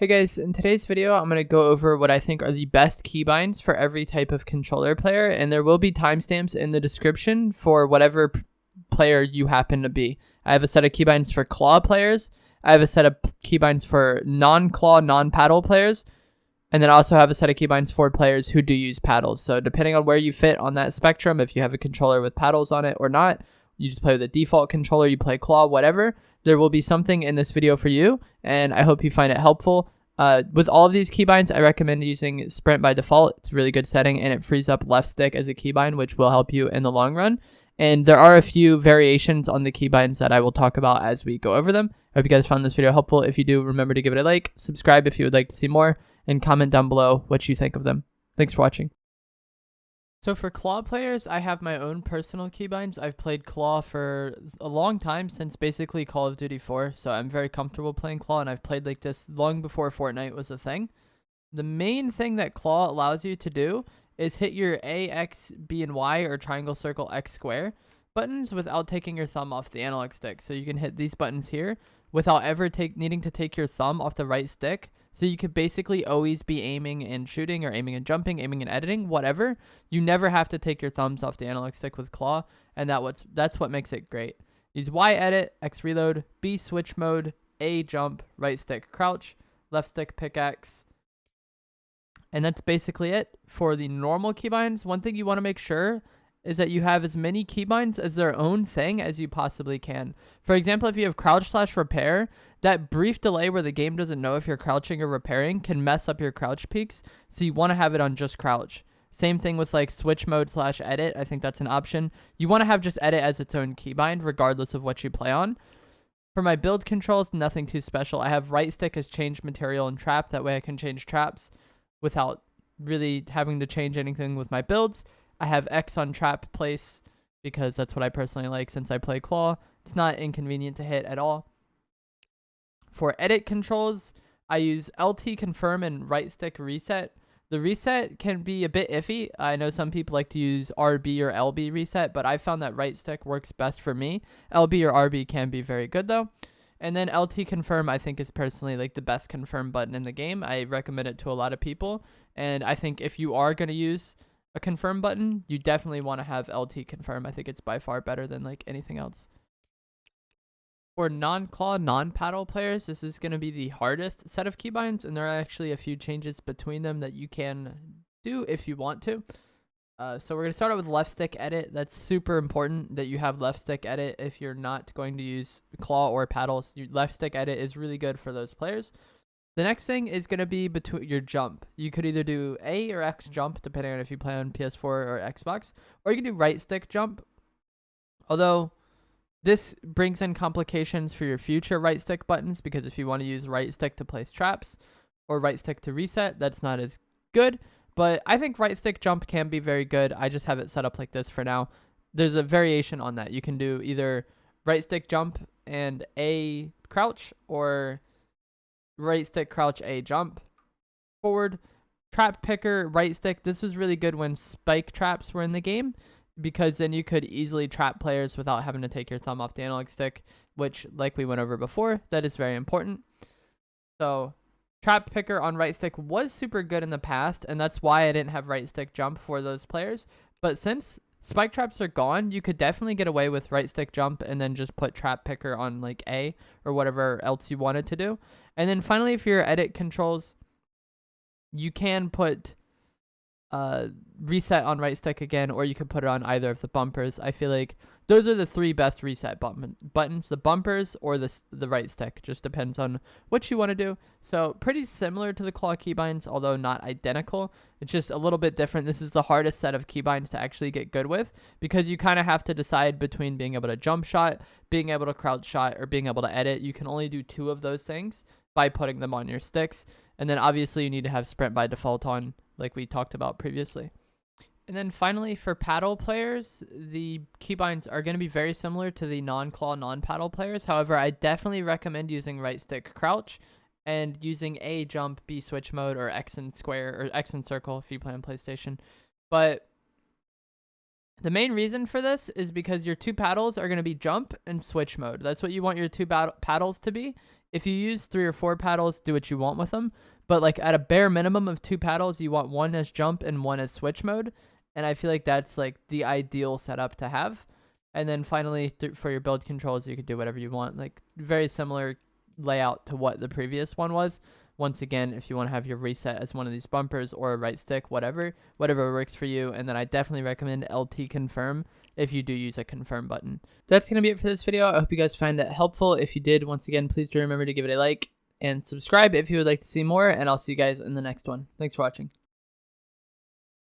Hey guys, in today's video, I'm going to go over what I think are the best keybinds for every type of controller player, and there will be timestamps in the description for whatever player you happen to be. I have a set of keybinds for claw players, I have a set of keybinds for non-claw, non-paddle players, and then I also have a set of keybinds for players who do use paddles. So depending on where you fit on that spectrum, if you have a controller with paddles on it or not, you just play with a default controller, you play claw, whatever, there will be something in this video for you, and I hope you find it helpful. With all of these keybinds, I recommend using sprint by default. It's a really good setting, and it frees up left stick as a keybind, which will help you in the long run. And there are a few variations on the keybinds that I will talk about as we go over them. I hope you guys found this video helpful. If you do, remember to give it a like, subscribe if you would like to see more, and comment down below what you think of them. Thanks for watching. So for claw players, I have my own personal keybinds. I've played claw for a long time, since basically Call of Duty 4, so I'm very comfortable playing claw, and I've played like this long before Fortnite was a thing. The main thing that claw allows you to do is hit your A, X, B, and Y, or triangle, circle, X, square buttons without taking your thumb off the analog stick. So you can hit these buttons here without ever needing to take your thumb off the right stick. So you could basically always be aiming and shooting, or aiming and jumping, aiming and editing, whatever. You never have to take your thumbs off the analog stick with claw, and that's what makes it great. Use Y edit, X reload, B switch mode, A jump, right stick crouch, left stick pickaxe. And that's basically it for the normal keybinds. One thing you want to make sure is that you have as many keybinds as their own thing as you possibly can. For example, if you have crouch/repair, that brief delay where the game doesn't know if you're crouching or repairing can mess up your crouch peaks, so you want to have it on just crouch. Same thing with like switch mode/edit. I think that's an option. You want to have just edit as its own keybind regardless of what you play on. For my build controls, nothing too special. I have right stick as change material and trap. That way I can change traps without really having to change anything with my builds. I have X on trap place because that's what I personally like since I play claw. It's not inconvenient to hit at all. For edit controls, I use LT confirm and right stick reset. The reset can be a bit iffy. I know some people like to use RB or LB reset, but I found that right stick works best for me. LB or RB can be very good though. And then LT confirm I think is personally like the best confirm button in the game. I recommend it to a lot of people. And I think if you are going to use a confirm button, you definitely want to have LT confirm. I think it's by far better than like anything else. For non-claw, non-paddle players, this is going to be the hardest set of keybinds, and there are actually a few changes between them that you can do if you want to. So we're going to start out with left stick edit. That's super important that you have left stick edit if you're not going to use claw or paddles. Your left stick edit is really good for those players. The next thing is going to be between your jump. You could either do A or X jump, depending on if you play on PS4 or Xbox, or you can do right stick jump. Although this brings in complications for your future right stick buttons, because if you want to use right stick to place traps or right stick to reset, that's not as good. But I think right stick jump can be very good. I just have it set up like this for now. There's a variation on that. You can do either right stick jump and A crouch, or right stick crouch A jump forward. Trap picker right stick. This was really good when spike traps were in the game, because then you could easily trap players without having to take your thumb off the analog stick, which, like we went over before, that is very important. So trap picker on right stick was super good in the past, and that's why I didn't have right stick jump for those players. But since spike traps are gone, you could definitely get away with right stick jump and then just put trap picker on like A or whatever else you wanted to do. And then finally, for your edit controls, you can put reset on right stick again, or you could put it on either of the bumpers. I feel like those are the three best reset buttons, the bumpers or the right stick. Just depends on what you want to do. So pretty similar to the claw keybinds, although not identical. It's just a little bit different. This is the hardest set of keybinds to actually get good with, because you kind of have to decide between being able to jump shot, being able to crouch shot, or being able to edit. You can only do two of those things by putting them on your sticks. And then obviously you need to have sprint by default on, like we talked about previously. And then finally, for paddle players, the keybinds are going to be very similar to the non-claw, non-paddle players. However, I definitely recommend using right stick crouch and using A jump, B switch mode, or X and square, or X and circle if you play on PlayStation. But the main reason for this is because your two paddles are going to be jump and switch mode. That's what you want your two paddles to be. If you use 3 or 4 paddles, do what you want with them. But like at a bare minimum of 2 paddles, you want one as jump and one as switch mode. And I feel like that's like the ideal setup to have. And then finally, for your build controls, you could do whatever you want. Like very similar layout to what the previous one was. Once again, if you want to have your reset as one of these bumpers or a right stick, whatever works for you. And then I definitely recommend LT confirm if you do use a confirm button. That's going to be it for this video. I hope you guys find it helpful. If you did, once again, please do remember to give it a like and subscribe if you would like to see more. And I'll see you guys in the next one. Thanks for watching.